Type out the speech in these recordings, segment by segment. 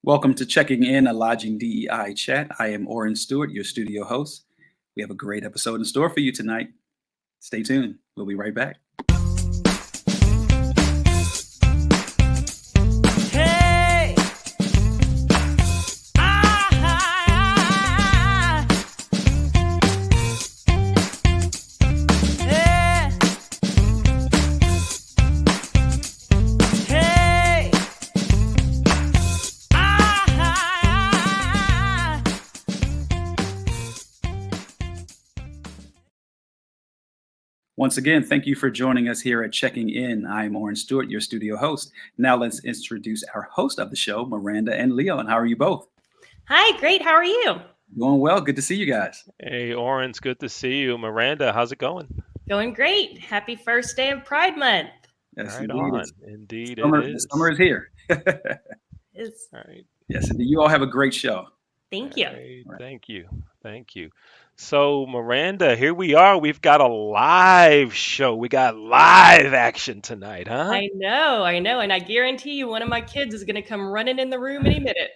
Welcome to Checking In, a Lodging DEI chat. I am Orrin Stewart, your studio host. We have a great episode in store for you tonight. Stay tuned. We'll be right back. Once again, thank you for joining us here at Checking In. I'm Orrin Stewart, your studio host. Now let's introduce our host of the show, Miranda and Leo. And how are you both? Hi, great. How are you? Doing well. Good to see you guys. Hey, Orrin, it's good to see you. Miranda, how's it going? Going great. Happy first day of Pride Month. Yes, right indeed. on. Indeed, Summer, it is. Summer is here. It's, All right. Yes, indeed. You all have a great show. Thank you. Right. Thank you. Thank you. So, Miranda, here we are. We've got a live show. We got live action tonight, huh? I know. And I guarantee you one of my kids is going to come running in the room any minute.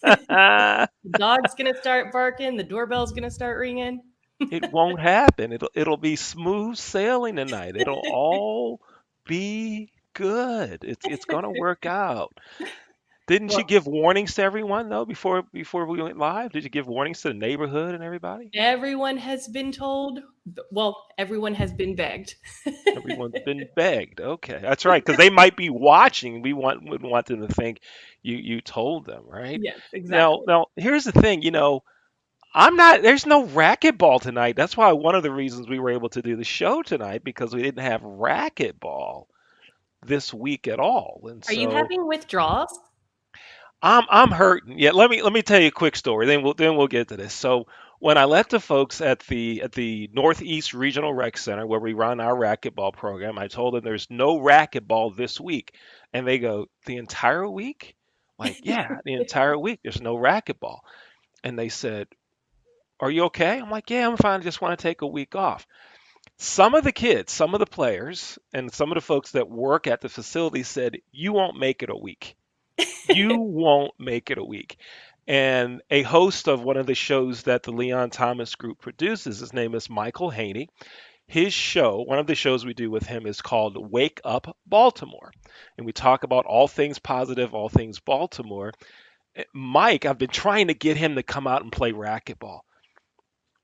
The dog's going to start barking. The doorbell's going to start ringing. It won't happen. It'll be smooth sailing tonight. It'll all be good. It's going to work out. Didn't you give warnings to everyone though before we went live? Did you give warnings to the neighborhood and everybody? Everyone has been told. Well, everyone has been begged. Everyone's been begged. Okay, that's right, because they might be watching. We wouldn't want them to think you told them, right? Yes, exactly. Now here's the thing. There's no racquetball tonight. That's why one of the reasons we were able to do the show tonight, because we didn't have racquetball this week at all. And Are you having withdrawals? I'm hurting. Yeah, let me tell you a quick story. Then we'll get to this. So when I left the folks at the Northeast Regional Rec Center where we run our racquetball program, I told them there's no racquetball this week, and they go, the entire week? Like, yeah, the entire week. There's no racquetball, and they said, are you okay? I'm like, yeah, I'm fine. I just want to take a week off. Some of the kids, some of the players, and some of the folks that work at the facility said, you won't make it a week. You won't make it a week. And a host of one of the shows that the Leon Thomas Group produces, his name is Michael Haney. His show, one of the shows we do with him is called Wake Up Baltimore. And we talk about all things positive, all things Baltimore. Mike, I've been trying to get him to come out and play racquetball.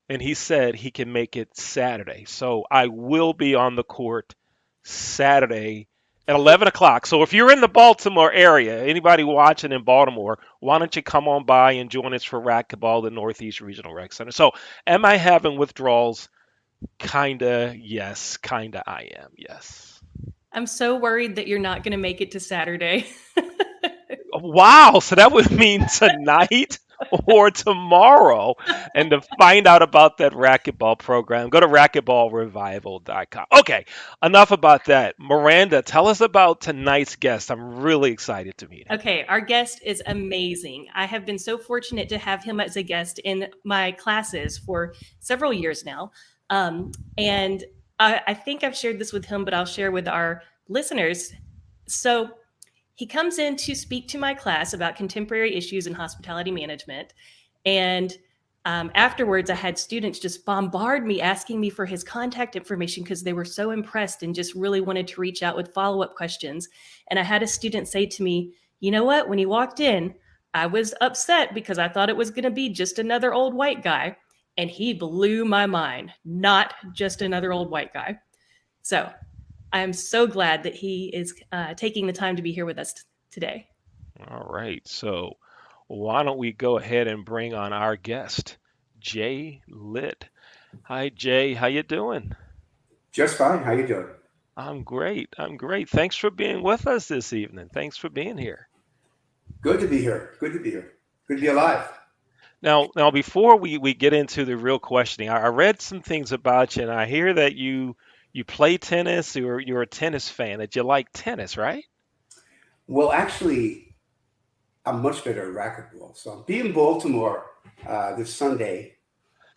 And he said he can make it Saturday. So I will be on the court Saturday at 11 o'clock. So if you're in the Baltimore area, anybody watching in Baltimore, why don't you come on by and join us for racquetball at the Northeast Regional Rec Center? So am I having withdrawals? Kinda, yes. Kinda, I am, yes. I'm so worried that you're not going to make it to Saturday. Wow, so that would mean tonight or tomorrow. And to find out about that racquetball program, go to racquetballrevival.com. Okay, enough about that. Miranda, tell us about tonight's guest. I'm really excited to meet him. Okay, our guest is amazing. I have been so fortunate to have him as a guest in my classes for several years now. And I think I've shared this with him, but I'll share with our listeners. So he comes in to speak to my class about contemporary issues in hospitality management. And afterwards, I had students just bombard me asking me for his contact information because they were so impressed and just really wanted to reach out with follow-up questions. And I had a student say to me, you know what, when he walked in, I was upset because I thought it was going to be just another old white guy. And he blew my mind, not just another old white guy. So I'm so glad that he is taking the time to be here with us today. All right. So why don't we go ahead and bring on our guest, Jay Litt. Hi, Jay. How you doing? Just fine. How you doing? I'm great. Thanks for being with us this evening. Thanks for being here. Good to be here. Good to be alive. Now, before we get into the real questioning, I read some things about you, and I hear that you play tennis, you're a tennis fan, that you like tennis, right? Well, actually, I'm much better at racquetball. So I'll be in Baltimore this Sunday,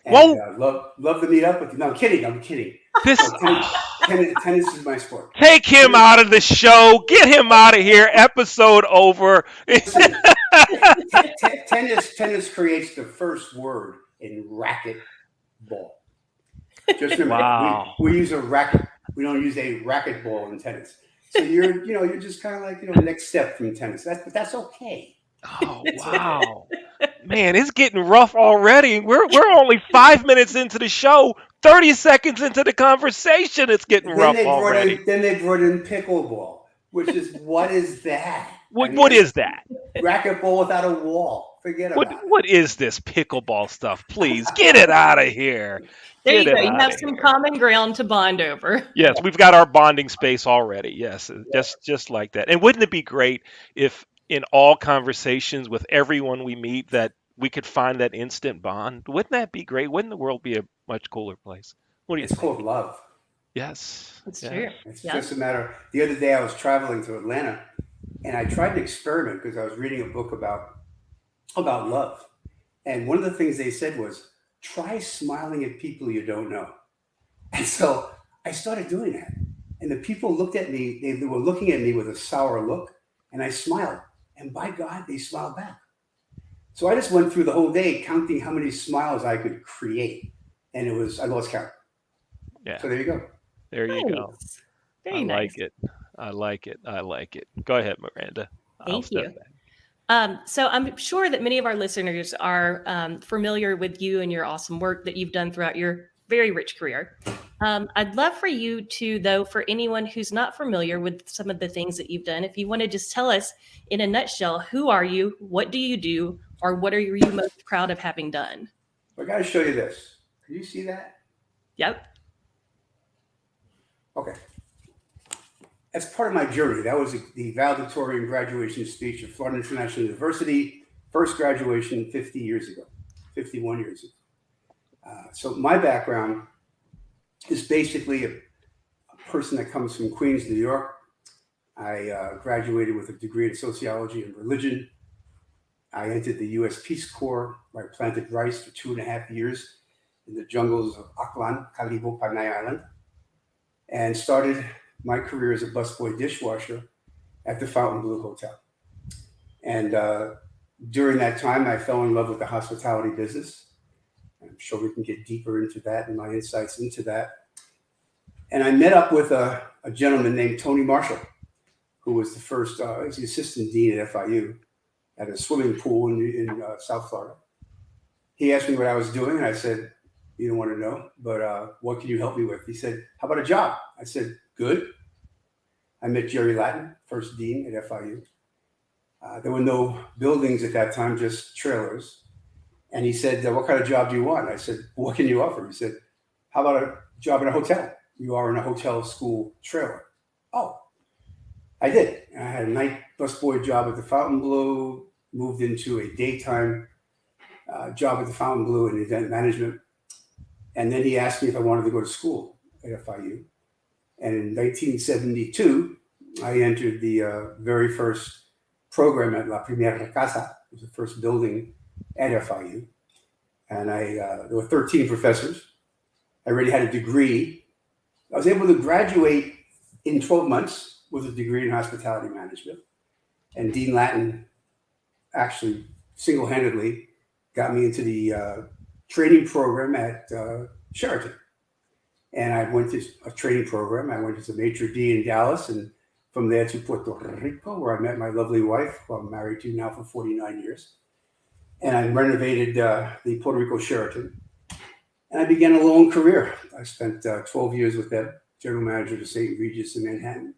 and Whoa, love to meet up with you. No, I'm kidding. I'm kidding. this. No, tennis is my sport. Take him Tennis, out of the show. Get him out of here. Episode over. listen, tennis creates the first word in racket ball. Just remember, Wow. we use a racket. We don't use a racquetball in tennis. So you're just kind of like next step from tennis. But that's okay. Oh, wow. Man, it's getting rough already. We're only 5 minutes into the show. 30 seconds into the conversation, it's getting rough already. Then they brought in pickleball, which is what is that? What is that? Racquetball without a wall. Forget about it. What is this pickleball stuff? Please get it out of here. There you Get go. it You outta have some here. common ground to bond over. Yes, we've got our bonding space already. Yes, just like that. And wouldn't it be great if in all conversations with everyone we meet that we could find that instant bond? Wouldn't that be great? Wouldn't the world be a much cooler place? What do you It's think? called love. Yes. It's yes. true. It's Yeah. just a matter. The other day I was traveling to Atlanta, and I tried an experiment because I was reading a book about love. And one of the things they said was, try smiling at people you don't know. And so I started doing that. And the people looked at me, they were looking at me with a sour look, and I smiled. And by God, they smiled back. So I just went through the whole day counting how many smiles I could create. And I lost count. Yeah. So there you go. There you go. Nice. I Very nice. like it. I like it. I like it. Go ahead, Miranda. I'll Thank step you. back. So I'm sure that many of our listeners are familiar with you and your awesome work that you've done throughout your very rich career. I'd love for you to, though, for anyone who's not familiar with some of the things that you've done, if you want to just tell us in a nutshell, who are you, what do you do, or what are you most proud of having done? I got to show you this. Can you see that? Yep. Okay. As part of my journey, that was the valedictorian graduation speech at Florida International University, first graduation 51 years ago. So my background is basically a person that comes from Queens, New York. I graduated with a degree in sociology and religion. I entered the U.S. Peace Corps, where I planted rice for 2.5 years in the jungles of Aklan, Kalibo, Panay Island, and started my career as a busboy dishwasher at the Fontainebleau Hotel. And during that time, I fell in love with the hospitality business. I'm sure we can get deeper into that and my insights into that. And I met up with a gentleman named Tony Marshall, who was the first, he's the assistant dean at FIU at a swimming pool in South Florida. He asked me what I was doing, and I said, you don't want to know, but what can you help me with? He said, how about a job? I said, good. I met Jerry Latin, first dean at FIU. There were no buildings at that time, just trailers. And he said, what kind of job do you want? I said, what can you offer? He said, how about a job in a hotel? You are in a hotel school trailer. Oh, I did. I had a night busboy job at the Fontainebleau, moved into a daytime job at the Fontainebleau in event management. And then he asked me if I wanted to go to school at FIU. And in 1972, I entered the very first program at La Primera Casa. It was the first building at FIU. And there were 13 professors. I already had a degree. I was able to graduate in 12 months with a degree in hospitality management. And Dean Latin actually single-handedly got me into the training program at Sheraton. And I went to a training program. I went to the maitre d' in Dallas, and from there to Puerto Rico, where I met my lovely wife, who I'm married to now for 49 years. And I renovated the Puerto Rico Sheraton. And I began a long career. I spent 12 years with them, general manager of the St. Regis in Manhattan,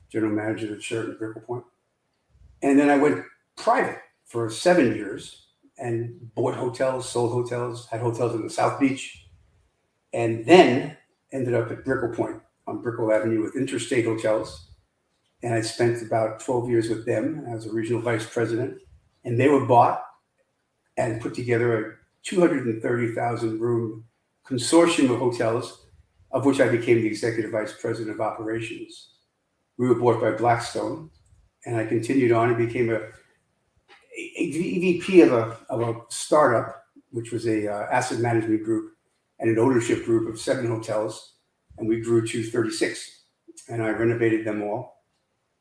general manager of Sheraton Brickell Point. And then I went private for 7 years and bought hotels, sold hotels, had hotels in the South Beach, and then ended up at Brickell Point on Brickell Avenue with Interstate Hotels. And I spent about 12 years with them as a regional vice president. And they were bought and put together a 230,000 room consortium of hotels, of which I became the executive vice president of operations. We were bought by Blackstone, and I continued on and became a EVP of a startup, which was a asset management group and an ownership group of 7 hotels, and we grew to 36. And I renovated them all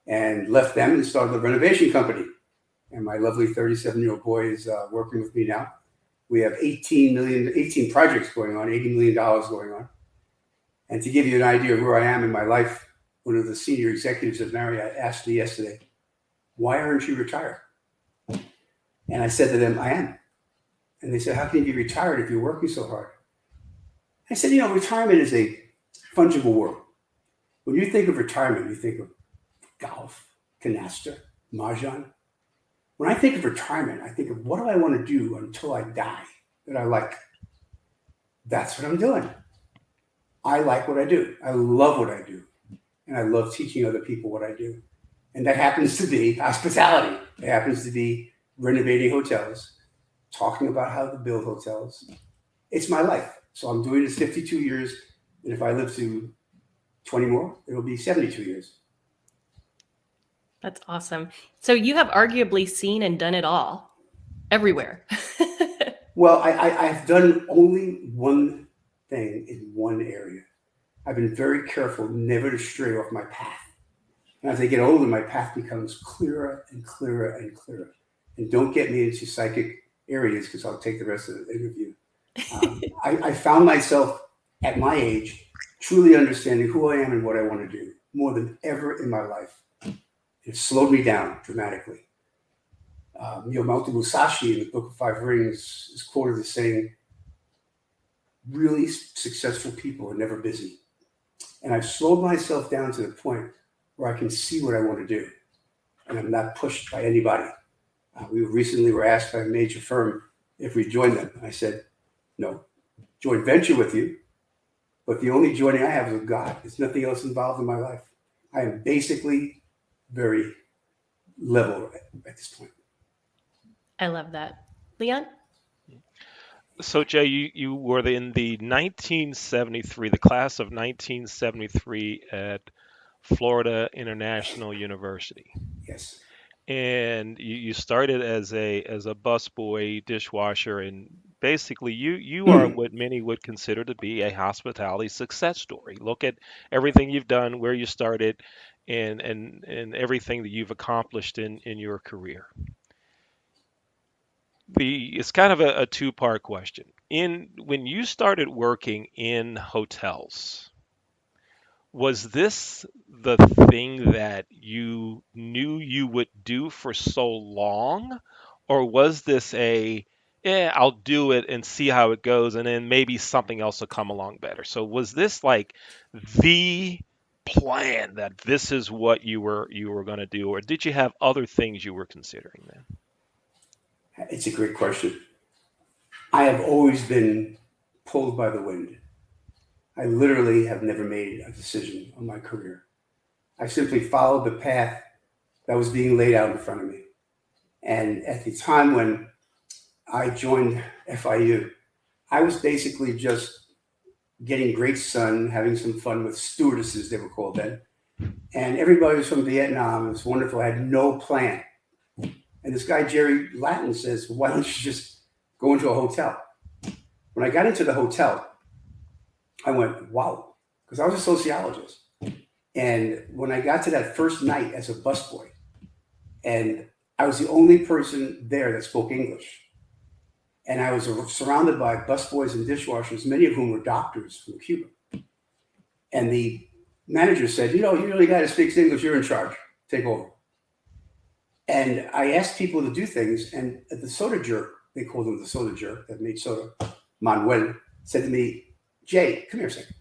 and left them and started a renovation company. And my lovely 37-year-old boy is working with me now. We have 18 projects going on, $80 million going on. And to give you an idea of where I am in my life, one of the senior executives at Marriott asked me yesterday, "Why aren't you retired?" And I said to them, "I am." And they said, "How can you be retired if you're working so hard?" I said, retirement is a fungible word. When you think of retirement, you think of golf, canasta, mahjong. When I think of retirement, I think of what do I want to do until I die that I like. That's what I'm doing. I like what I do. I love what I do. And I love teaching other people what I do. And that happens to be hospitality. It happens to be renovating hotels, talking about how to build hotels. It's my life. So I'm doing this 52 years. And if I live to 20 more, it'll be 72 years. That's awesome. So you have arguably seen and done it all, everywhere. Well, I've done only one thing in one area. I've been very careful never to stray off my path. And as I get older, my path becomes clearer and clearer and clearer. And don't get me into psychic areas because I'll take the rest of the interview. I found myself at my age truly understanding who I am and what I want to do more than ever in my life. It slowed me down dramatically. Miyamoto Musashi in the Book of Five Rings is quoted as saying, "Really successful people are never busy." And I've slowed myself down to the point where I can see what I want to do. And I'm not pushed by anybody. We recently were asked by a major firm if we joined them. I said, "No, joint venture with you. But the only joining I have is with God. There's nothing else involved in my life. I am basically very level at this point." I love that. Leon? So Jay, you were in the 1973, the class of 1973 at Florida International University. Yes. And you started as a busboy, dishwasher, and basically you are what many would consider to be a hospitality success story. Look at everything you've done, where you started, and everything that you've accomplished in your career. It's kind of a two-part question. When you started working in hotels, was this the thing that you knew you would do for so long? Or was this I'll do it and see how it goes, and then maybe something else will come along better? So was this like the plan that this is what you were going to do, or did you have other things you were considering then? It's a great question. I have always been pulled by the wind. I literally have never made a decision on my career. I simply followed the path that was being laid out in front of me. And at the time when I joined FIU, I was basically just getting great sun, having some fun with stewardesses, they were called then. And everybody was from Vietnam. It was wonderful. I had no plan. And this guy, Jerry Latin, says, "Why don't you just go into a hotel?" When I got into the hotel, I went, wow, because I was a sociologist. And when I got to that first night as a busboy, and I was the only person there that spoke English, and I was surrounded by busboys and dishwashers, many of whom were doctors from Cuba. And the manager said, "You're the only guy that speaks English, you're in charge, take over." And I asked people to do things, and the soda jerk, they called him the soda jerk that made soda, Manuel, said to me, "Jay, come here a second.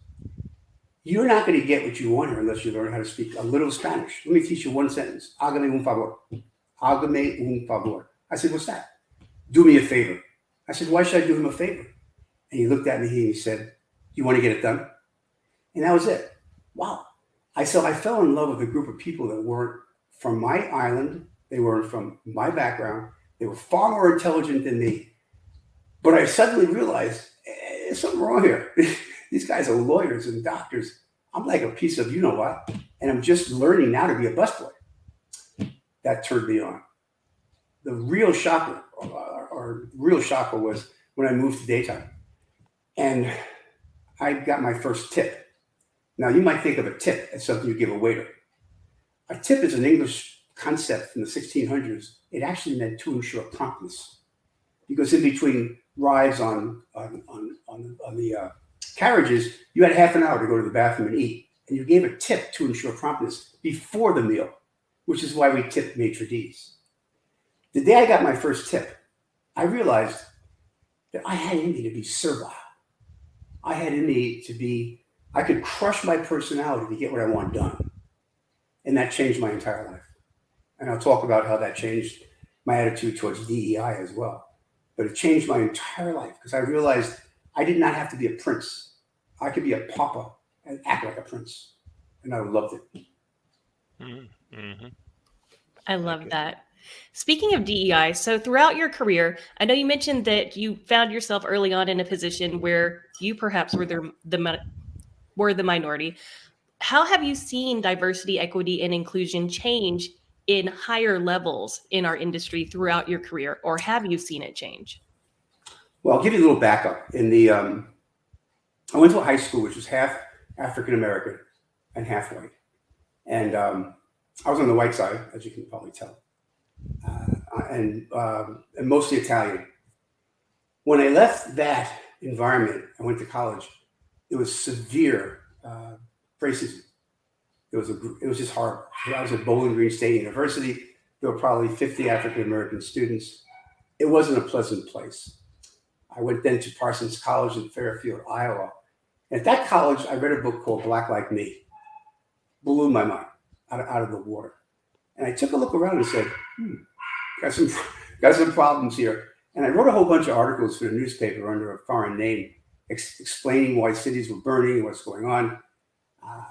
You're not going to get what you want here unless you learn how to speak a little Spanish. Let me teach you one sentence. Hágame un favor. Hágame un favor." I said, "What's that?" "Do me a favor." I said, "Why should I do him a favor?" And he looked at me and he said, "You want to get it done?" And that was it. Wow. I fell in love with a group of people that weren't from my island. They weren't from my background. They were far more intelligent than me. But I suddenly realized there's something wrong here. These guys are lawyers and doctors. I'm like a piece of you know what, and I'm just learning now to be a busboy. That turned me on. The real shocker, or real shocker, was when I moved to daytime, and I got my first tip. Now you might think of a tip as something you give a waiter. A tip is an English concept from the 1600s. It actually meant to ensure promptness, because in between rides on the carriages, you had half an hour to go to the bathroom and eat, and you gave a tip to ensure promptness before the meal, which is why we tip maitre d's. The day I got my first tip, I realized that I had in me to be servile. I had in me to be, I could crush my personality to get what I want done. And that changed my entire life. And I'll talk about how that changed my attitude towards DEI as well. But it changed my entire life because I realized I did not have to be a prince. I could be a pauper and act like a prince. And I loved it. Mm-hmm. I love that. Speaking of DEI, so throughout your career, I know you mentioned that you found yourself early on in a position where you perhaps were the minority. How have you seen diversity, equity, and inclusion change in higher levels in our industry throughout your career, or have you seen it change? Well, I'll give you a little backup. In the, I went to a high school which was half African American and half white, and I was on the white side, as you can probably tell, and mostly Italian. When I left that environment, I went to college. It was severe racism. It was just horrible. I was at Bowling Green State University. There were probably 50 African American students. It wasn't a pleasant place. I went then to Parsons College in Fairfield, Iowa. And at that college, I read a book called Black Like Me. Blew my mind out of the water. And I took a look around and said, got some problems here. And I wrote a whole bunch of articles for the newspaper under a foreign name, explaining why cities were burning and what's going on.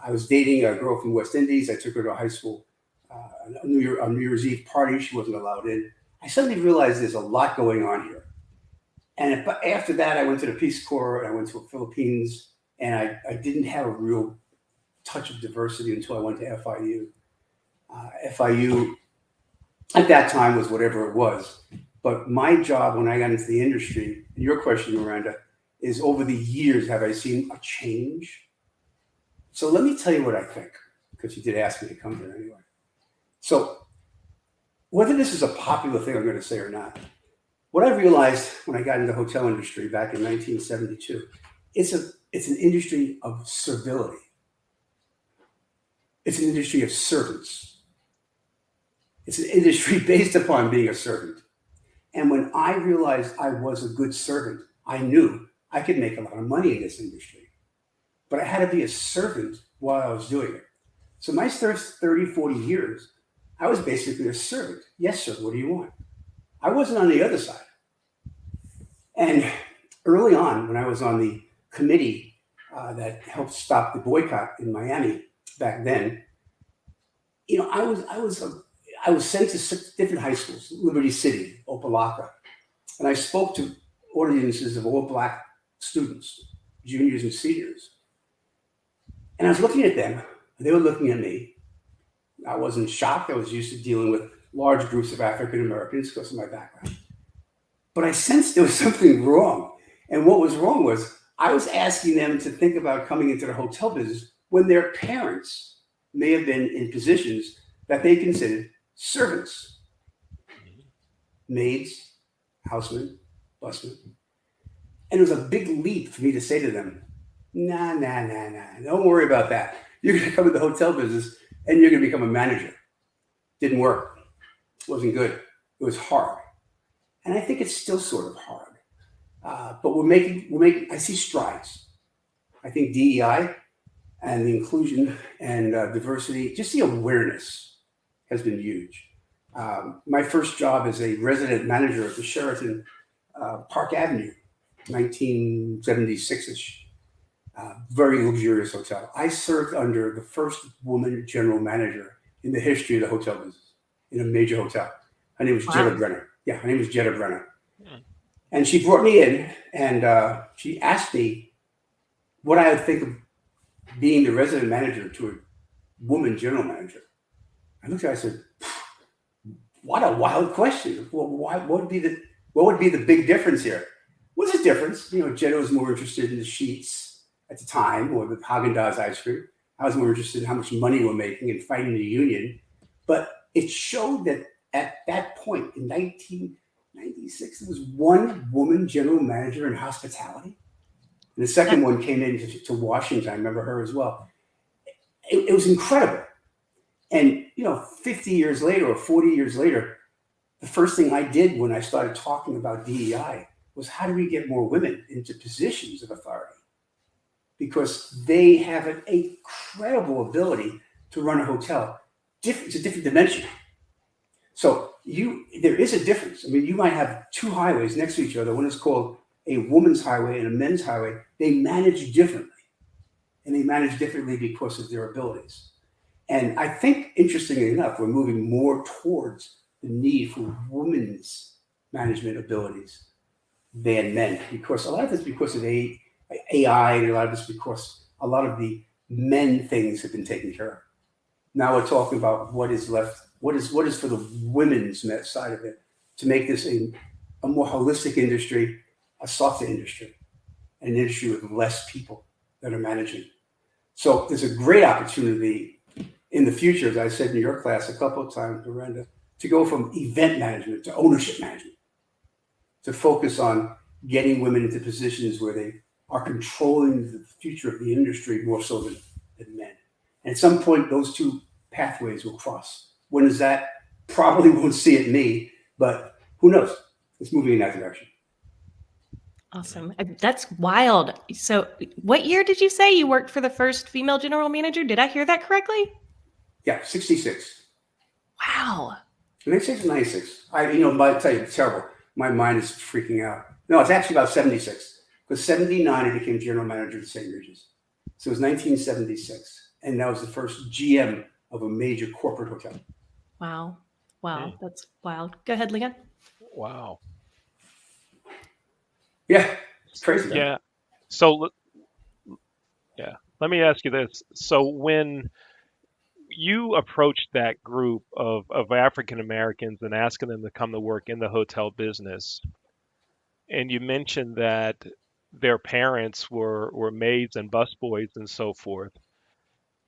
I was dating a girl from West Indies. I took her to a high school, a New Year's Eve party. She wasn't allowed in. I suddenly realized there's a lot going on here. And after that, I went to the Peace Corps, and I went to the Philippines, and I didn't have a real touch of diversity until I went to FIU. FIU at that time was whatever it was. But my job when I got into the industry, and your question, Miranda, is over the years, have I seen a change? So let me tell you what I think, because you did ask me to come here anyway. So whether this is a popular thing I'm going to say or not, what I realized when I got into the hotel industry back in 1972, it's an industry of servility. It's an industry of servants. It's an industry based upon being a servant. And when I realized I was a good servant, I knew I could make a lot of money in this industry. But I had to be a servant while I was doing it. So my first 30, 40 years, I was basically a servant. Yes, sir, what do you want? I wasn't on the other side. And early on, when I was on the committee that helped stop the boycott in Miami back then, you know, I was sent to 6 different high schools, Liberty City, Opelika, and I spoke to audiences of all Black students, juniors and seniors. And I was looking at them, and they were looking at me. I wasn't shocked. I was used to dealing with large groups of African Americans because of my background. But I sensed there was something wrong. And what was wrong was I was asking them to think about coming into the hotel business when their parents may have been in positions that they considered servants, maids, housemen, busmen. And it was a big leap for me to say to them, nah, don't worry about that. You're going to come in the hotel business and you're going to become a manager. Didn't work. Wasn't good. It was hard. And I think it's still sort of hard. But we're making, I see strides. I think DEI and the inclusion and diversity, just the awareness has been huge. My first job as a resident manager at the Sheraton Park Avenue, 1976-ish. Very luxurious hotel. I served under the first woman general manager in the history of the hotel business in a major hotel. Her name was Jetta Brenner. Yeah, her name was Jetta Brenner. And she brought me in, and she asked me what I would think of being the resident manager to a woman general manager. I looked at her, I said, what a wild question. Well, what would be the big difference here? What's the difference? Jenna was more interested in the sheets at the time, or the Haagen-Dazs ice cream. I was more interested in how much money we're making and fighting the union. But it showed that at that point in 1996, there was one woman general manager in hospitality. And the second one came in to Washington. I remember her as well. It was incredible. And, 50 years later or 40 years later, the first thing I did when I started talking about DEI was how do we get more women into positions of authority? Because they have an incredible ability to run a hotel. It's a different dimension. So there is a difference. I mean, you might have two highways next to each other. One is called a woman's highway and a men's highway. They manage differently. And they manage differently because of their abilities. And I think, interestingly enough, we're moving more towards the need for women's management abilities than men, because a lot of it's because of AI, and a lot of it's because a lot of the men things have been taken care of. Now we're talking about what is left, what is for the women's side of it, to make this a more holistic industry, a softer industry, an industry with less people that are managing. So there's a great opportunity in the future, as I said in your class a couple of times, Miranda, to go from event management to ownership management, to focus on getting women into positions where they are controlling the future of the industry more so than men. And at some point, those two pathways will cross. When is that? Probably won't see it me, but who knows? It's moving in that direction. Awesome. That's wild. So what year did you say you worked for the first female general manager? Did I hear that correctly? Yeah, 66. Wow. 96 or 96. I tell you, it's terrible. My mind is freaking out. No, it's actually about 76. Because 79, I became general manager of St. Regis. So it was 1976. And that was the first GM of a major corporate hotel. Wow. That's wild. Go ahead, Leon. Wow. Yeah, it's crazy. Right? Yeah. So, let me ask you this. So when you approached that group of African Americans and asking them to come to work in the hotel business, and you mentioned that their parents were maids and busboys and so forth.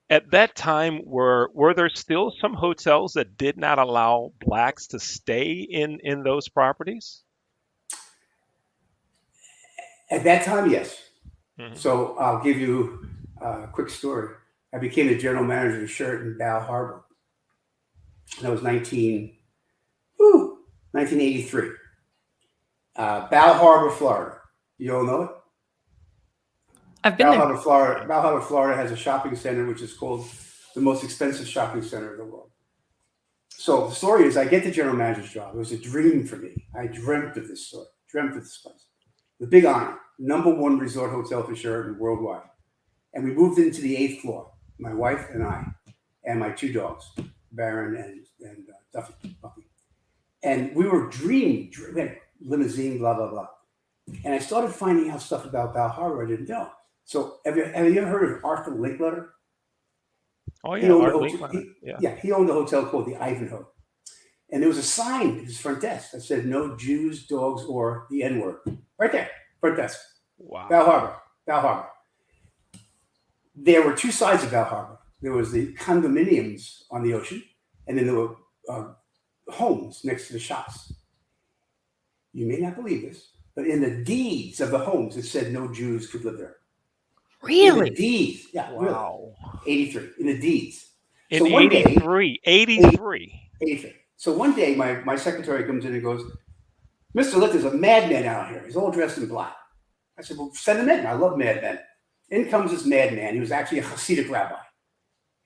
At that time, were there still some hotels that did not allow blacks to stay in those properties? At that time, yes. Mm-hmm. So I'll give you a quick story. I became the general manager of Sheraton Bal Harbor. That was 1983. Bal Harbor, Florida. You all know it? I've been there. Bal Harbor, Florida has a shopping center which is called the most expensive shopping center in the world. So the story is I get the general manager's job. It was a dream for me. I dreamt of this story, dreamt of this place. The big honor, #1 resort hotel for Sheraton worldwide. And we moved into the 8th floor, my wife and I, and my 2 dogs, Baron and Duffy. And we were dreaming, limousine, blah, blah, blah. And I started finding out stuff about Bal Harbor I didn't know. So have you ever heard of Arthur Linkletter? Oh, yeah, Arthur Linkletter. He owned a hotel called the Ivanhoe. And there was a sign at his front desk that said, "No Jews, dogs, or the N-word." Right there, front desk. Wow. Bal Harbor. There were 2 sides of Bal Harbor. There was the condominiums on the ocean, and then there were homes next to the shops. You may not believe this, but in the deeds of the homes, it said no Jews could live there. Really? In the deeds. Yeah, wow. Really. 83. In the deeds. In So 83. 83. So one day, my secretary comes in and goes, "Mr. Litt, there's a madman out here. He's all dressed in black." I said, "Well, send him in. I love madmen." In comes this madman. He was actually a Hasidic rabbi.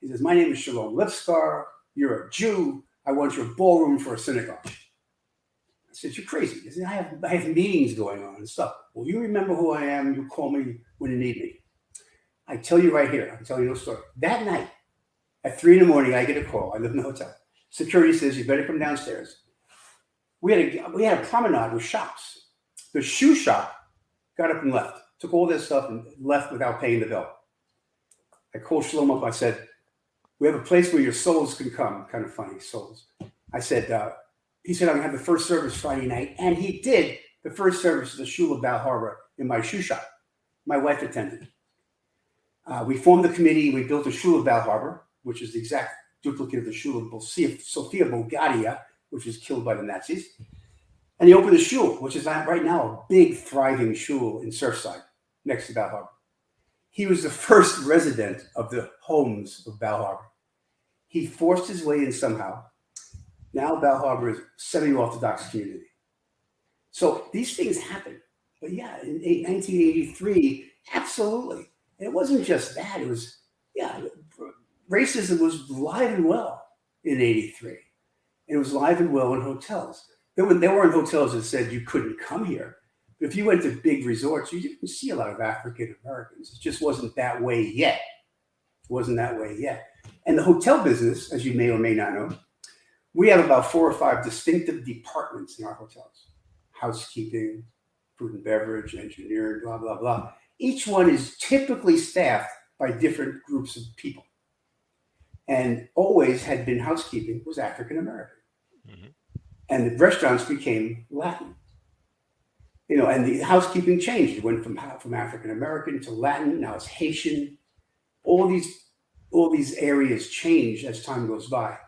He says, "My name is Shalom Lipskar. You're a Jew. I want your ballroom for a synagogue." I said, "You're crazy." He said, I have meetings going on and stuff. "Well, you remember who I am. You call me when you need me." I tell you right here. I'm telling you a story. That night, at 3 in the morning, I get a call. I live in the hotel. Security says, "You better come downstairs." We had a promenade with shops. The shoe shop got up and left, took all their stuff and left without paying the bill. I called Shlomo up. I said, we have a place where your souls can come. Kind of funny, souls. I said, he said, I'm going to have the first service Friday night. And he did the first service of the Shul of Bal Harbor in my shoe shop. My wife attended. We formed the committee. We built a Shul of Bal Harbor, which is the exact duplicate of the Shul of Sofia Bulgaria, which was killed by the Nazis. And he opened a shul, which is right now a big, thriving shul in Surfside, next to Bal Harbor. He was the first resident of the homes of Bal Harbor. He forced his way in somehow. Now Bal Harbor is a semi-Orthodox community. So these things happen. But yeah, in 1983, absolutely. And it wasn't just that. It was, racism was alive and well in 83. And it was alive and well in hotels. There weren't hotels that said you couldn't come here. But if you went to big resorts, you didn't see a lot of African Americans. It just wasn't that way yet. And the hotel business, as you may or may not know, we have about 4 or 5 distinctive departments in our hotels. Housekeeping, food and beverage, engineering, blah, blah, blah. Each one is typically staffed by different groups of people. And always had been housekeeping was African American. Mm-hmm. And the restaurants became Latin. And the housekeeping changed. It went from African American to Latin. Now it's Haitian. All these areas change as time goes by.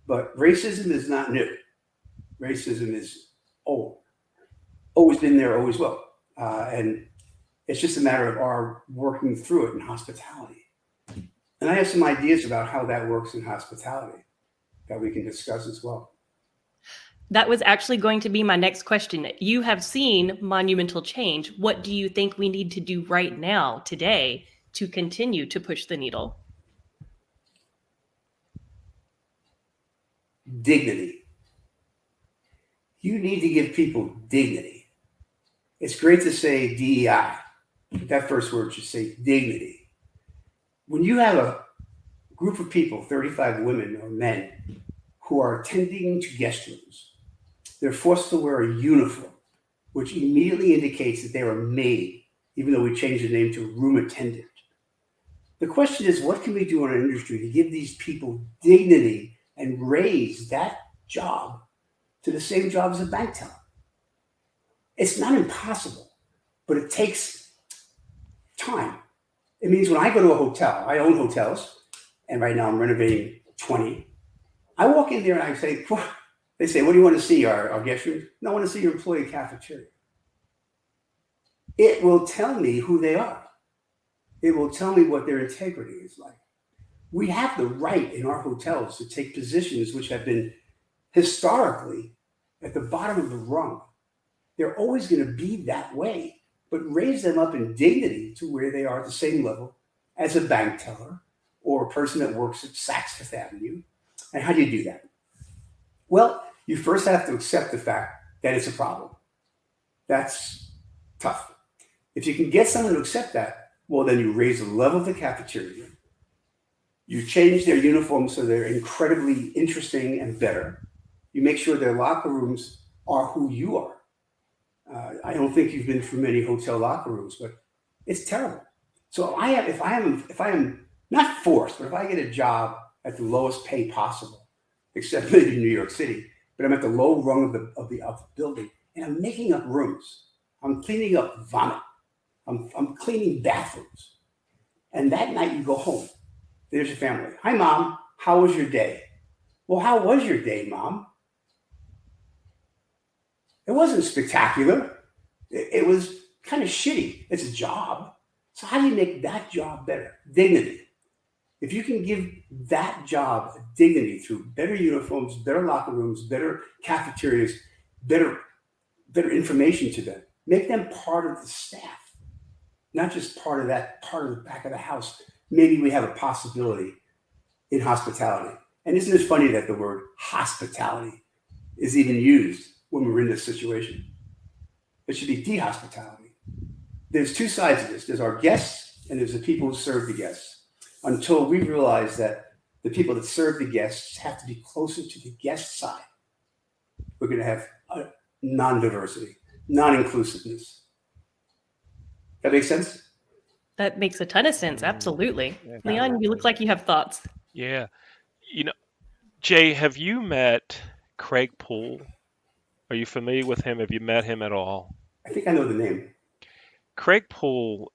But racism is not new. Racism is old. Always been there, always will. And it's just a matter of our working through it in hospitality. And I have some ideas about how that works in hospitality that we can discuss as well. That was actually going to be my next question. You have seen monumental change. What do you think we need to do right now, today, to continue to push the needle? Dignity. You need to give people dignity. It's great to say DEI, but that first word should say dignity. When you have a group of people, 35 women or men, who are attending to guest rooms, they're forced to wear a uniform, which immediately indicates that they are maid, even though we changed the name to room attendant. The question is, what can we do in our industry to give these people dignity and raise that job to the same job as a bank teller? It's not impossible, but it takes time. It means when I go to a hotel, I own hotels, and right now I'm renovating 20. I walk in there and I say, they say, what do you want to see, our guest room? No, I want to see your employee cafeteria. It will tell me who they are. It will tell me what their integrity is like. We have the right in our hotels to take positions which have been historically at the bottom of the rung. They're always going to be that way, but raise them up in dignity to where they are at the same level as a bank teller or a person that works at Saks Fifth Avenue. And how do you do that? Well, you first have to accept the fact that it's a problem. That's tough. If you can get someone to accept that, well, then you raise the level of the cafeteria. You change their uniforms so they're incredibly interesting and better. You make sure their locker rooms are who you are. I don't think you've been through many hotel locker rooms, but it's terrible. So if I am not forced, but if I get a job at the lowest pay possible, except maybe in New York City, but I'm at the low rung of the building, and I'm making up rooms. I'm cleaning up vomit. I'm cleaning bathrooms. And that night you go home. There's your family. Hi, Mom. How was your day? Well, how was your day, Mom? It wasn't spectacular. It was kind of shitty. It's a job. So how do you make that job better? Dignity. If you can give that job dignity through better uniforms, better locker rooms, better cafeterias, better information to them, make them part of the staff, not just part of the back of the house. Maybe we have a possibility in hospitality. And isn't it funny that the word hospitality is even used when we're in this situation? It should be de-hospitality. There's two sides of this. There's our guests and there's the people who serve the guests. Until we realize that the people that serve the guests have to be closer to the guest side, we're going to have non-diversity. non-inclusiveness. That makes sense? That makes a ton of sense. Absolutely. Yeah. Leon, you look like you have thoughts. Yeah. You know, Jay, have you met Craig Poole? Are you familiar with him? Have you met him at all? I think I know the name. Craig Poole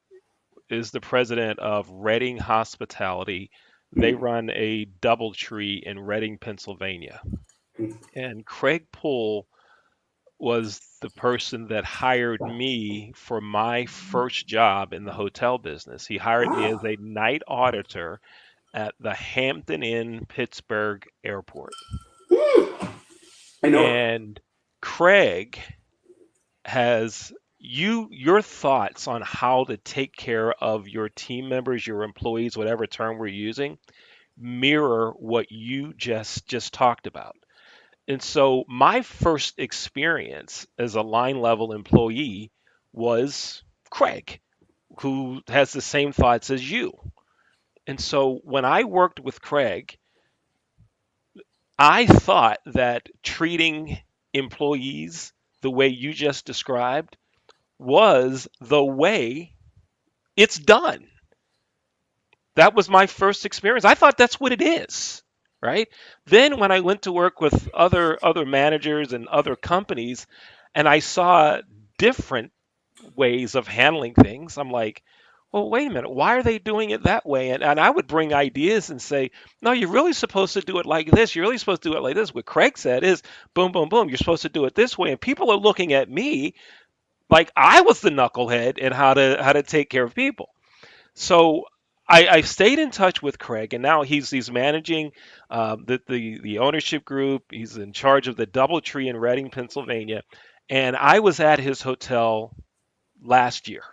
is the president of Reading Hospitality. They run a DoubleTree in Reading, Pennsylvania. And Craig Poole was the person that hired me for my first job in the hotel business. He hired me as a night auditor at the Hampton Inn Pittsburgh Airport. I know. And Craig has your thoughts on how to take care of your team members, your employees, whatever term we're using, mirror what you just talked about. And so my first experience as a line level employee was Craig, who has the same thoughts as you. And so when I worked with Craig, I thought that treating employees the way you just described was the way it's done. That was my first experience. I thought that's what it is, right? Then when I went to work with other managers and other companies and I saw different ways of handling things, I'm like, well, wait a minute, why are they doing it that way? And I would bring ideas and say, no, you're really supposed to do it like this. You're really supposed to do it like this. What Craig said is boom, boom, boom. You're supposed to do it this way. And people are looking at me like I was the knucklehead in how to take care of people. So I stayed in touch with Craig, and now he's managing the ownership group. He's in charge of the DoubleTree in Reading, Pennsylvania, and I was at his hotel last year.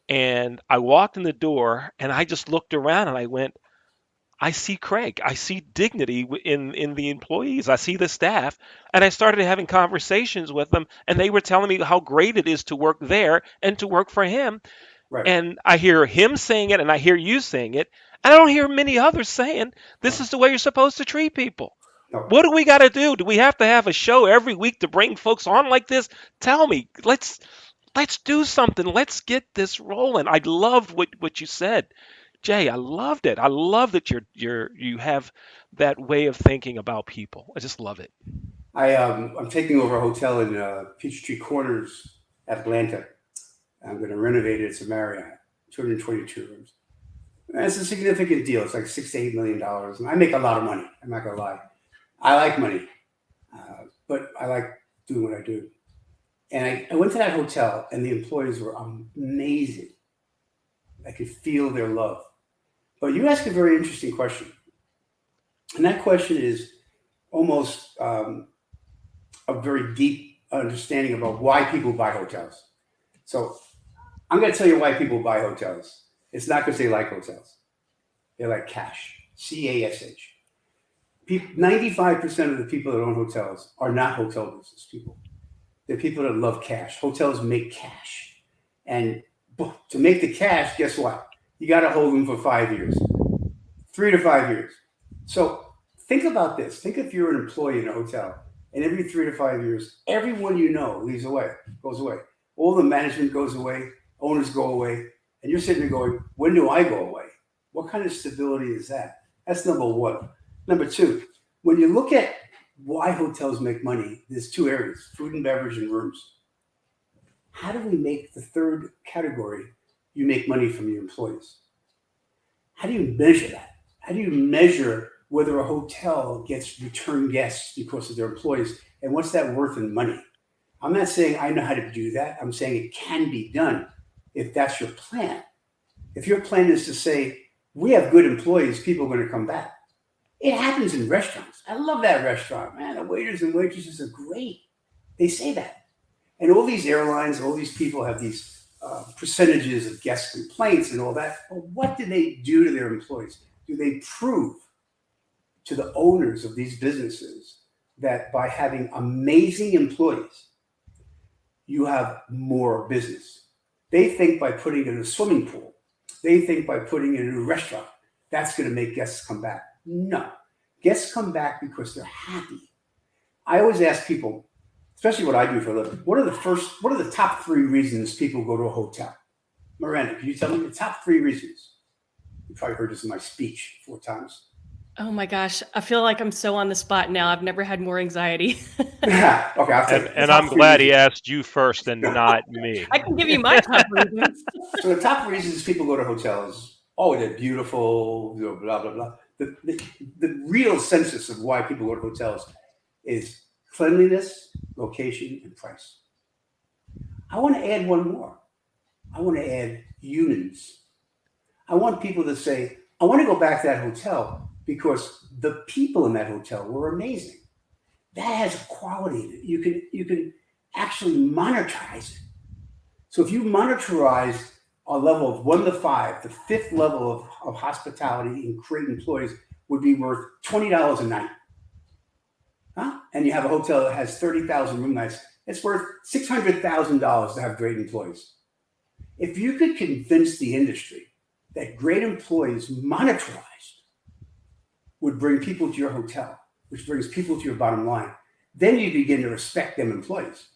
And I walked in the door, and I just looked around, and I went, I see Craig. I see dignity in the employees. I see the staff. And I started having conversations with them, and they were telling me how great it is to work there and to work for him. Right. And I hear him saying it, and I hear you saying it. And I don't hear many others saying, this is the way you're supposed to treat people. No. What do we got to do? Do we have to have a show every week to bring folks on like this? Tell me. Let's do something. Let's get this rolling. I loved what you said. Jay, I loved it. I love that you have that way of thinking about people. I just love it. I'm taking over a hotel in Peachtree Corners, Atlanta. I'm going to renovate it. It's a Marriott, 222 rooms. And it's a significant deal. It's like $6 to $8 million. And I make a lot of money. I'm not going to lie. I like money, but I like doing what I do. And I went to that hotel, and the employees were amazing. I could feel their love. But you ask a very interesting question. And that question is almost a very deep understanding about why people buy hotels. So I'm going to tell you why people buy hotels. It's not because they like hotels. They like cash, C-A-S-H. 95% of the people that own hotels are not hotel business people. They're people that love cash. Hotels make cash. And to make the cash, guess what? You got to hold them for 5 years, 3 to 5 years. So think about this. Think if you're an employee in a hotel, and every 3 to 5 years, everyone you know goes away. All the management goes away, owners go away, and you're sitting there going, when do I go away? What kind of stability is that? That's number one. Number two, when you look at why hotels make money, there's two areas, food and beverage and rooms. How do we make the third category? You make money from your employees. How do you measure that? How do you measure whether a hotel gets return guests because of their employees? And what's that worth in money? I'm not saying I know how to do that. I'm saying it can be done if that's your plan. If your plan is to say, we have good employees, people are going to come back. It happens in restaurants. I love that restaurant, man. The waiters and waitresses are great. They say that. And all these airlines, all these people have these percentages of guest complaints and all that. Well, what do they do to their employees? Do they prove to the owners of these businesses that by having amazing employees, you have more business? They think by putting in a swimming pool, they think by putting in a restaurant, that's going to make guests come back. No. Guests come back because they're happy. I always ask people, especially what I do for a living. What are the top 3 reasons people go to a hotel? Miranda, can you tell me the top 3 reasons? You probably heard this in my speech 4 times. Oh my gosh, I feel like I'm so on the spot now. I've never had more anxiety. Okay, I'll take it. And I'm glad he asked you first and not me. I can give you my top reasons. So the top reasons people go to hotels, they're beautiful, blah, blah, blah. The real census of why people go to hotels is cleanliness, location, and price. I want to add one more. I want to add humans. I want people to say, I want to go back to that hotel because the people in that hotel were amazing. That has a quality in it. You can actually monetize it. So if you monetize a level of 1 to 5, the 5th level of hospitality and great employees would be worth $20 a night. Huh? And you have a hotel that has 30,000 room nights, it's worth $600,000 to have great employees. If you could convince the industry that great employees monetized would bring people to your hotel, which brings people to your bottom line, then you begin to respect them employees.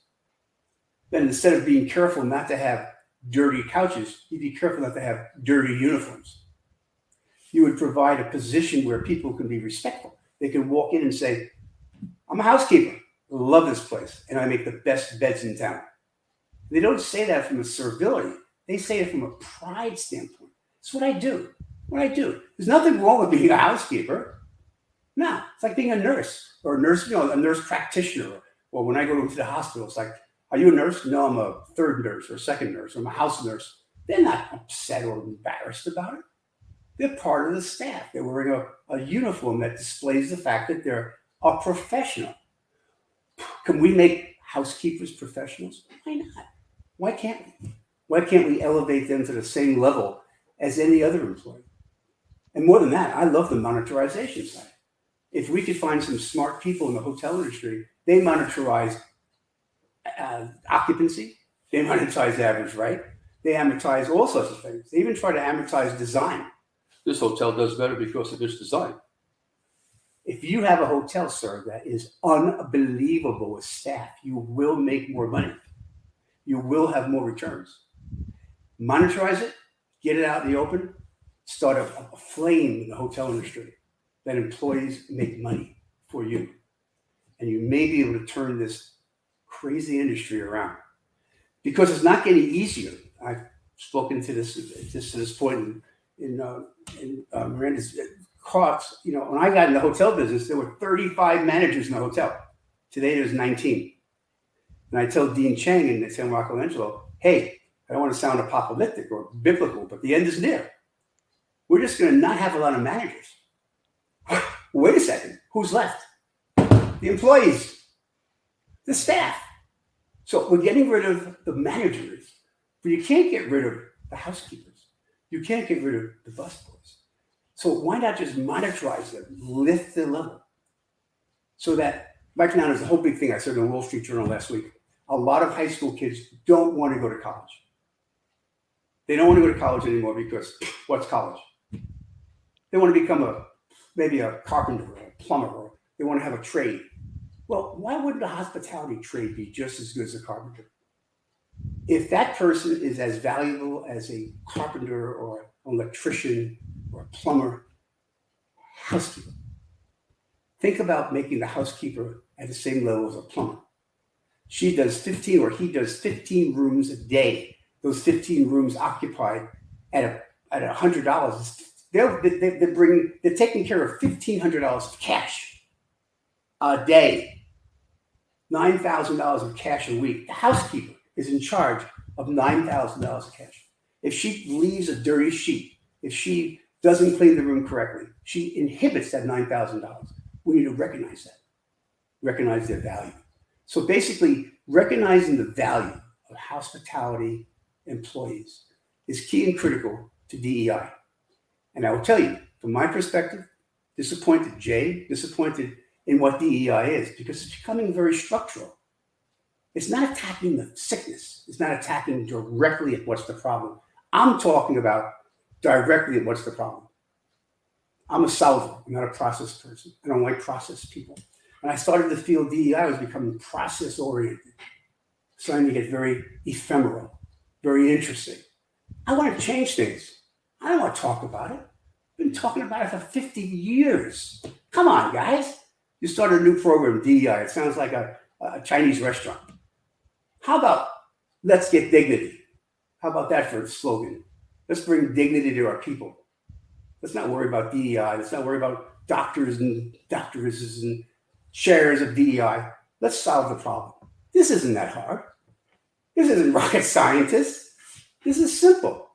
Then instead of being careful not to have dirty couches, you'd be careful not to have dirty uniforms. You would provide a position where people can be respectful. They can walk in and say, I'm a housekeeper, love this place, and I make the best beds in town. They don't say that from a servility. They say it from a pride standpoint. It's what I do. There's nothing wrong with being a housekeeper. No, it's like being a nurse or a nurse practitioner. Or when I go into the hospital, it's like, are you a nurse? No, I'm a 3rd nurse or 2nd nurse. Or I'm a house nurse. They're not upset or embarrassed about it. They're part of the staff. They're wearing a uniform that displays the fact that they're a professional. Can we make housekeepers professionals? Why not? Why can't we? Why can't we elevate them to the same level as any other employee? And more than that, I love the monetization side. If we could find some smart people in the hotel industry, they monetize occupancy, they monetize average rate, they amortize all sorts of things. They even try to amortize design. This hotel does better because of its design. If you have a hotel, sir, that is unbelievable with staff, you will make more money. You will have more returns. Monetize it, get it out in the open, start a flame in the hotel industry that employees make money for you. And you may be able to turn this crazy industry around because it's not getting easier. I've spoken to this point in Miranda's costs. When I got in the hotel business, there were 35 managers in the hotel. Today there's 19. And I tell Dean Chang in San Michelangelo, hey, I don't want to sound apocalyptic or biblical, but the end is near. We're just going to not have a lot of managers. Wait a second. Who's left? The employees, the staff. So we're getting rid of the managers, but you can't get rid of the housekeepers. You can't get rid of the busboys. So why not just monetize them, lift their level? So that, right now, there's a whole big thing I said in the Wall Street Journal last week. A lot of high school kids don't want to go to college. They don't want to go to college anymore because what's college? They want to become maybe a carpenter or a plumber, or they want to have a trade. Well, why wouldn't the hospitality trade be just as good as a carpenter? If that person is as valuable as a carpenter or an electrician or a plumber, housekeeper. Think about making the housekeeper at the same level as a plumber. She does 15 or he does 15 rooms a day. Those 15 rooms occupied at $100. They're taking care of $1,500 of cash a day, $9,000 of cash a week. The housekeeper is in charge of $9,000 of cash. If she leaves a dirty sheet, if she doesn't clean the room correctly, she inhibits that $9,000. We need to recognize that, recognize their value. So basically, recognizing the value of hospitality employees is key and critical to DEI. And I will tell you, from my perspective, disappointed in what DEI is because it's becoming very structural. It's not attacking the sickness. It's not attacking directly at what's the problem. I'm talking about directly at what's the problem. I'm a solver. I'm not a process person. I don't like process people. When I started to feel DEI, I was becoming process oriented, starting to get very ephemeral, very interesting. I want to change things. I don't want to talk about it. I've been talking about it for 50 years. Come on, guys. You started a new program, DEI. It sounds like a Chinese restaurant. How about let's get dignity? How about that for a slogan? Let's bring dignity to our people. Let's not worry about DEI. Let's not worry about doctors and doctoresses and shares of DEI. Let's solve the problem. This isn't that hard. This isn't rocket scientists. This is simple.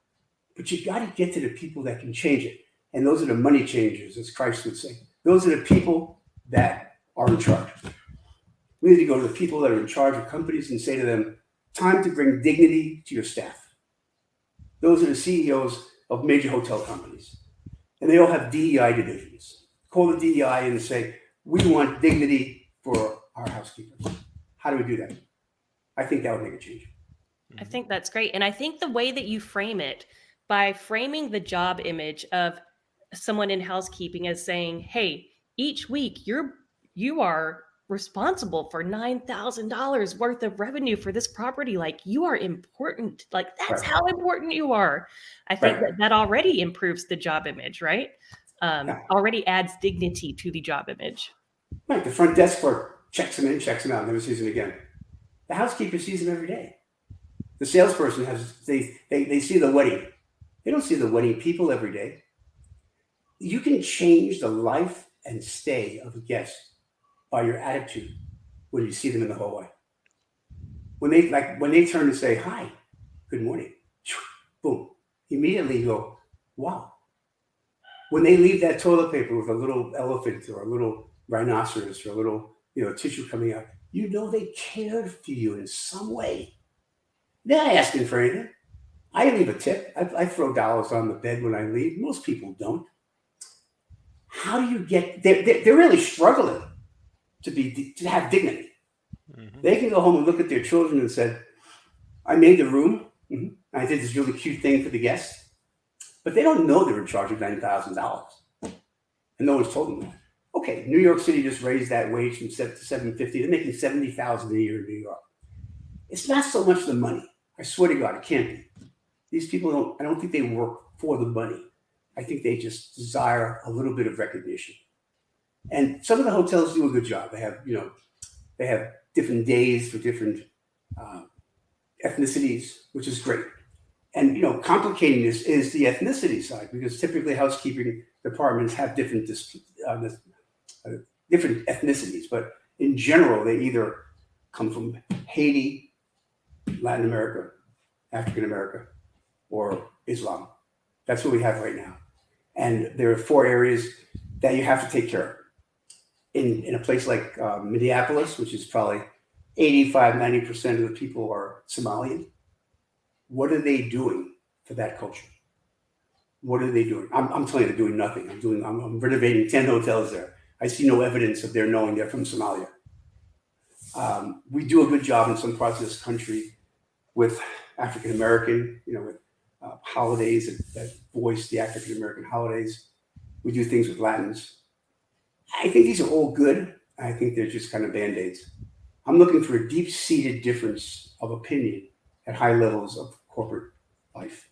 But you got to get to the people that can change it. And those are the money changers, as Christ would say. Those are the people that are in charge. We need to go to the people that are in charge of companies and say to them, time to bring dignity to your staff. Those are the CEOs of major hotel companies. And they all have DEI divisions. Call the DEI and say, we want dignity for our housekeepers. How do we do that? I think that would make a change. I think that's great. And I think the way that you frame it, by framing the job image of someone in housekeeping as saying, hey, each week you are responsible for $9,000 worth of revenue for this property. Like, you are important. Like, that's how important you are. I think that already improves the job image, right? Already adds dignity to the job image. Right. The front desk clerk checks him in, checks him out, never sees him again. The housekeeper sees him every day. The salesperson they see the wedding. They don't see the wedding people every day. You can change the life and stay of a guest by your attitude when you see them in the hallway. When they turn and say, hi, good morning, boom, immediately you go, wow. When they leave that toilet paper with a little elephant or a little rhinoceros or a little tissue coming out, you know they cared for you in some way. They're not asking for anything. I leave a tip. I throw dollars on the bed when I leave. Most people don't. How do you get? They're really struggling to have dignity. Mm-hmm. They can go home and look at their children and say, I made the room. Mm-hmm. I did this really cute thing for the guests. But they don't know they're in charge of $9,000. And no one's told them that. Okay, New York City just raised that wage from $7 to $750. They're making $70,000 a year in New York. It's not so much the money. I swear to God, it can't be. These people I don't think they work for the money. I think they just desire a little bit of recognition. And some of the hotels do a good job. They have different days for different ethnicities, which is great. And complicating this is the ethnicity side, because typically housekeeping departments have different ethnicities, but in general, they either come from Haiti, Latin America, African America, or Islam. That's what we have right now. And there are 4 areas that you have to take care of. In a place like Minneapolis, which is probably 85-90% of the people are Somalian. What are they doing for that culture? What are they doing? I'm telling you, they're doing nothing. I'm renovating 10 hotels there. I see no evidence of their knowing they're from Somalia. We do a good job in some parts of this country with African American, with holidays that voice the African American holidays. We do things with Latins. I think these are all good. I think they're just kind of Band-Aids. I'm looking for a deep-seated difference of opinion at high levels of corporate life,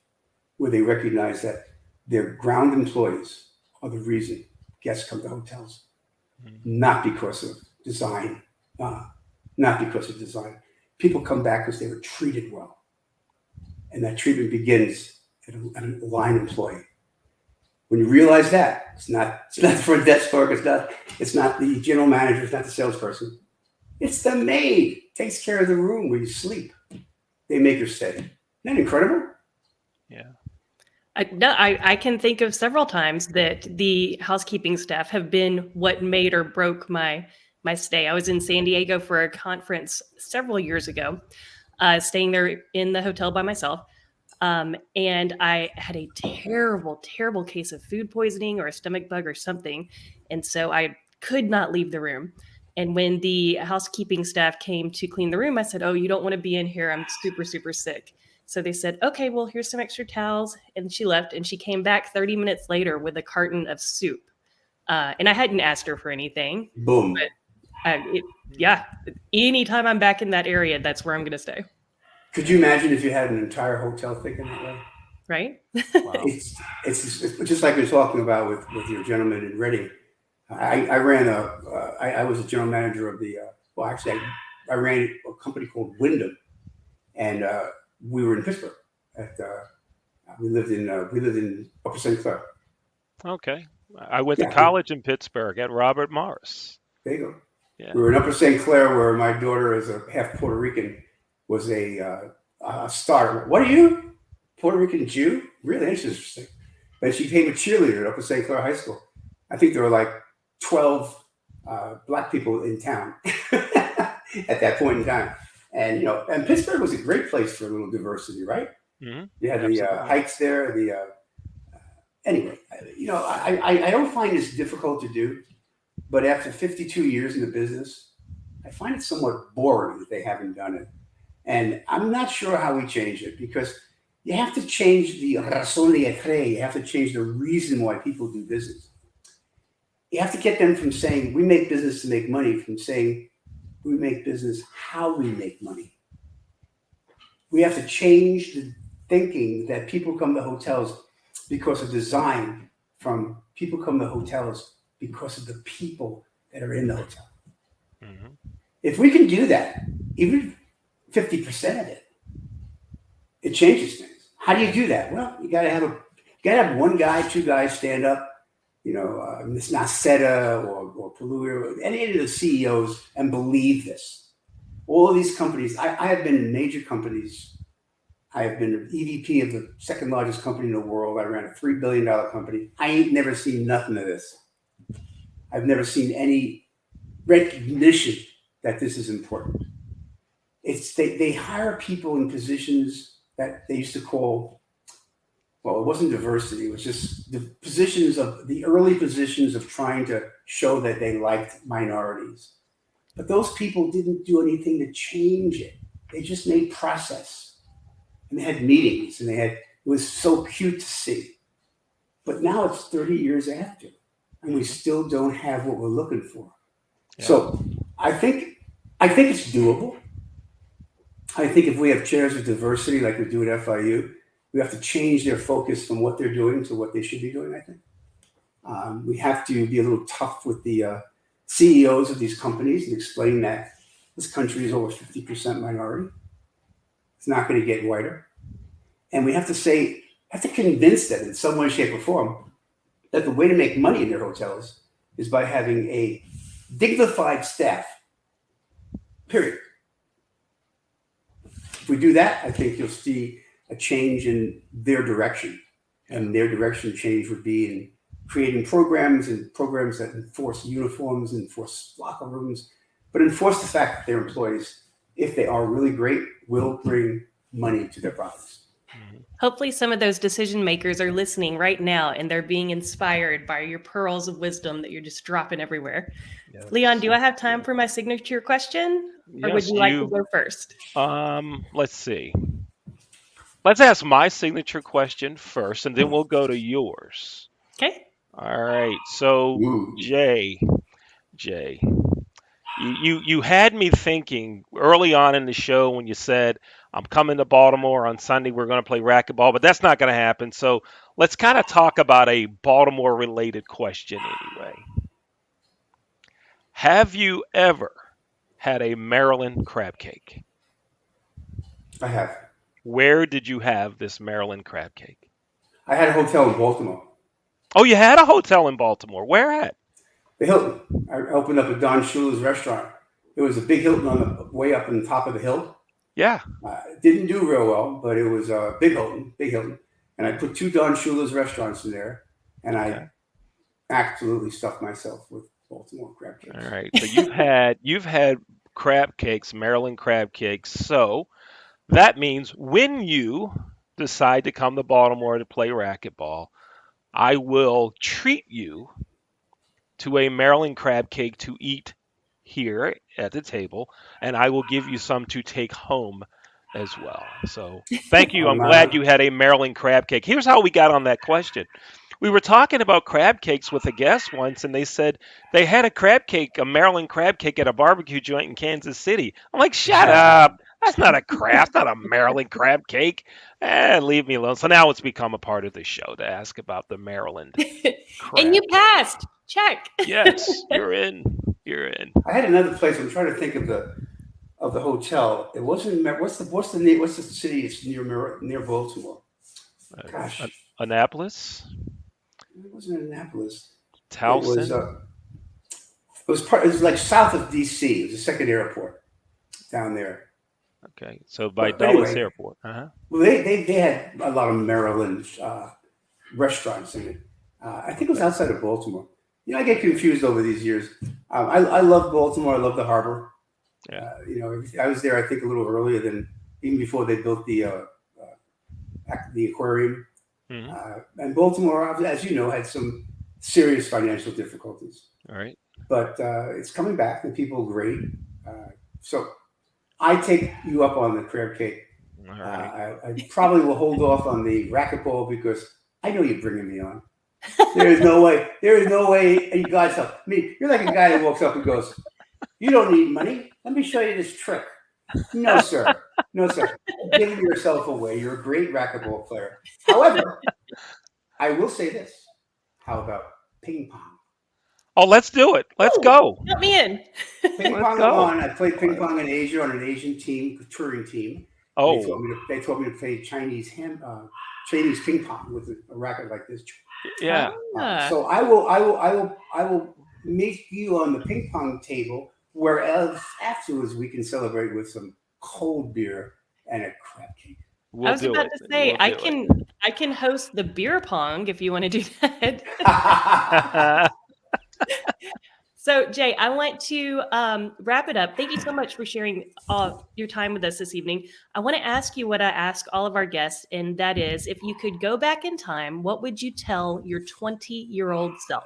where they recognize that their ground employees are the reason guests come to hotels, not because of design, not because of design. People come back because they were treated well. And that treatment begins at a line employee. When you realize that, it's not the front desk clerk, it's not the general manager, it's not the salesperson. It's the maid. Takes care of the room where you sleep. They make your stay. Isn't that incredible? Yeah. I can think of several times that the housekeeping staff have been what made or broke my stay. I was in San Diego for a conference several years ago, staying there in the hotel by myself. And I had a terrible, terrible case of food poisoning or a stomach bug or something. And so I could not leave the room. And when the housekeeping staff came to clean the room, I said, oh, you don't want to be in here. I'm super, super sick. So they said, okay, well, here's some extra towels. And she left, and she came back 30 minutes later with a carton of soup. And I hadn't asked her for anything. Boom. But Yeah, anytime I'm back in that area, that's where I'm going to stay. Could you imagine if you had an entire hotel thinking that way? Right? Wow. It's just like you're talking about with your gentleman in Reading. I was a general manager of the, I ran a company called Wyndham, and we were in Pittsburgh. We lived in Upper St. Clair. Okay. I went to college in Pittsburgh at Robert Morris. There you go. Yeah. We were in Upper St. Clair, where my daughter, as a half Puerto Rican, was a star. What are you? Puerto Rican Jew? Really interesting. But she became a cheerleader at Upper St. Clair High School. I think there were like 12 black people in town at that point in time. And and Pittsburgh was a great place for a little diversity, right? Mm-hmm. You had the hikes there. Anyway, I don't find this difficult to do, but after 52 years in the business, I find it somewhat boring that they haven't done it. And I'm not sure how we change it, because you have to change the raison d'être. You have to change the reason why people do business. You have to get them from saying we make business to make money, from saying we make business how we make money. We have to change the thinking that people come to hotels because of design, from people come to hotels because of the people that are in the hotel. Mm-hmm. If we can do that, even 50% of it, it changes things. How do you do that? Well, you got to have one guy, two guys stand up. It's not Seta or Palua, or any of the CEOs, and believe this. All of these companies, I have been in major companies. I have been an EVP of the second largest company in the world. I ran a $3 billion company. I ain't never seen nothing of this. I've never seen any recognition that this is important. They hire people in positions that they used to call, well, it wasn't diversity. It was just the early positions of trying to show that they liked minorities. But those people didn't do anything to change it. They just made process. And they had meetings, and it was so cute to see. But now it's 30 years after, and we still don't have what we're looking for. Yeah. So I think it's doable. I think if we have chairs of diversity like we do at FIU, we have to change their focus from what they're doing to what they should be doing, I think. We have to be a little tough with the CEOs of these companies and explain that this country is over 50% minority. It's not going to get whiter. And we have to convince them in some way, shape, or form that the way to make money in their hotels is by having a dignified staff, period. If we do that, I think you'll see a change in their direction. And their direction change would be in creating programs that enforce uniforms, enforce locker rooms, but enforce the fact that their employees, if they are really great, will bring money to their properties. Hopefully some of those decision makers are listening right now, and they're being inspired by your pearls of wisdom that you're just dropping everywhere. Yes. Leon, do I have time for my signature question? Or would you like to go first? Let's see. Let's ask my signature question first, and then we'll go to yours. Okay. All right. So, Jay, you had me thinking early on in the show when you said, I'm coming to Baltimore on Sunday, we're going to play racquetball, but that's not going to happen. So let's kind of talk about a Baltimore-related question anyway. Have you ever had a Maryland crab cake? I have. Where did you have this Maryland crab cake? I had a hotel in Baltimore. Oh, you had a hotel in Baltimore. Where at? The Hilton. I opened up a Don Shula's restaurant. It was a big Hilton on the way up on the top of the hill. Yeah. Didn't do real well, but it was a big Hilton. And I put 2 Don Shula's restaurants in there, and I absolutely stuffed myself with Baltimore crab cakes. All right. So you've had crab cakes, Maryland crab cakes. So that means when you decide to come to Baltimore to play racquetball, I will treat you to a Maryland crab cake to eat here at the table, and I will give you some to take home as well. So thank you. I'm glad you had a Maryland crab cake. Here's how we got on that question. We were talking about crab cakes with a guest once, and they said they had a crab cake, a Maryland crab cake, at a barbecue joint in Kansas City. I'm like, shut up. That's not a crab. That's not a Maryland crab cake. Leave me alone. So now it's become a part of the show to ask about the Maryland crab. And you passed. Check. Yes, you're in. You're in. I had another place. I'm trying to think of the hotel. It wasn't. What's the name? What's the city? It's near Baltimore. Gosh, Annapolis. it wasn't Annapolis. Towson. It was like south of D.C. It was a second airport down there. Okay, so by But Dulles anyway, Airport. Uh-huh. Well, they had a lot of Maryland restaurants in it. I think it was outside of Baltimore. I get confused over these years. I love Baltimore. I love the harbor. Yeah. I was there, I think, a little earlier than even before they built the aquarium. Mm-hmm. And Baltimore, as you know, had some serious financial difficulties. All right. But it's coming back. The people are great. So I take you up on the crab cake. All right. I probably will hold off on the racquetball because I know you're bringing me on. There is no way. You guys help me. You're like a guy that walks up and goes, "You don't need money. Let me show you this trick." No, sir. No, sir. You're giving yourself away. You're a great racquetball player. However, I will say this. How about ping pong? Oh, let's do it. Let's go. Let me in. Ping pong on. I played ping pong in Asia on an Asian team, touring team. Oh. They told me to play Chinese ping pong with a racket like this. Yeah. So I will meet you on the ping pong table, whereas afterwards we can celebrate with some cold beer and a crab cake. I was about to say I can host the beer pong if you want to do that. So Jay, I want to wrap it up. Thank you so much for sharing your time with us this evening. I want to ask you what I ask all of our guests, and that is, if you could go back in time, what would you tell your 20-year-old self?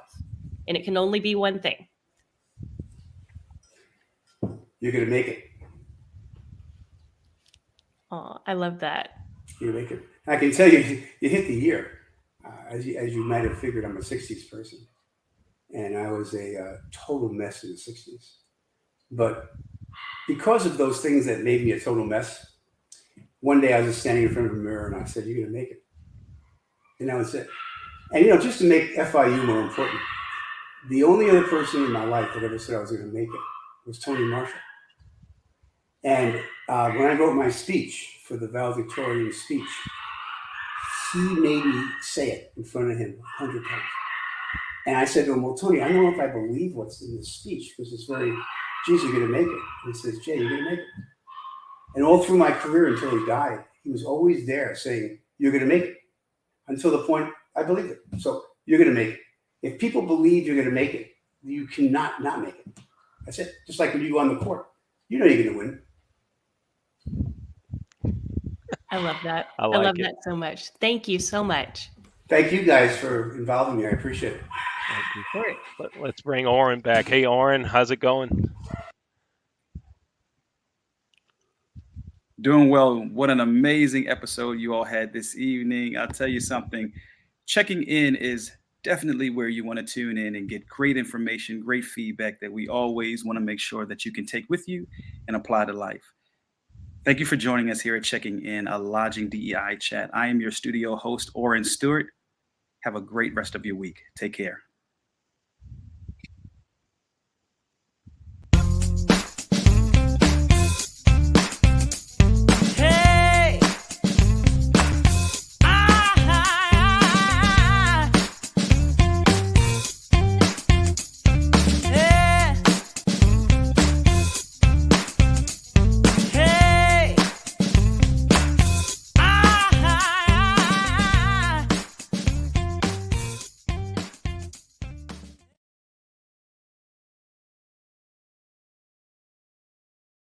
And it can only be one thing. You're going to make it. Oh, I love that. You're going to make it. I can tell you, you hit the year. As you might have figured, I'm a 60s person. And I was a total mess in the 60s. But because of those things that made me a total mess, one day I was just standing in front of a mirror and I said, "You're going to make it." And that was it. And, just to make FIU more important, the only other person in my life that ever said I was going to make it was Tony Marshall. And when I wrote my speech for the valedictorian speech, he made me say it in front of him 100 times. And I said to him, "Well, Tony, I don't know if I believe what's in this speech because it's very, geez, you're going to make it." And he says, "Jay, you're going to make it." And all through my career until he died, he was always there saying, "You're going to make it," until the point I believed it. So you're going to make it. If people believe you're going to make it, you cannot not make it. That's it. Just like when you go on the court, you're going to win. I love that. I love that so much. Thank you so much. Thank you guys for involving me. I appreciate it. Thank you. Let's bring Oren back. Hey, Oren, how's it going? Doing well. What an amazing episode you all had this evening. I'll tell you something. Checking in is definitely where you want to tune in and get great information, great feedback that we always want to make sure that you can take with you and apply to life. Thank you for joining us here at Checking In, a Lodging DEI chat. I am your studio host, Oren Stewart. Have a great rest of your week. Take care.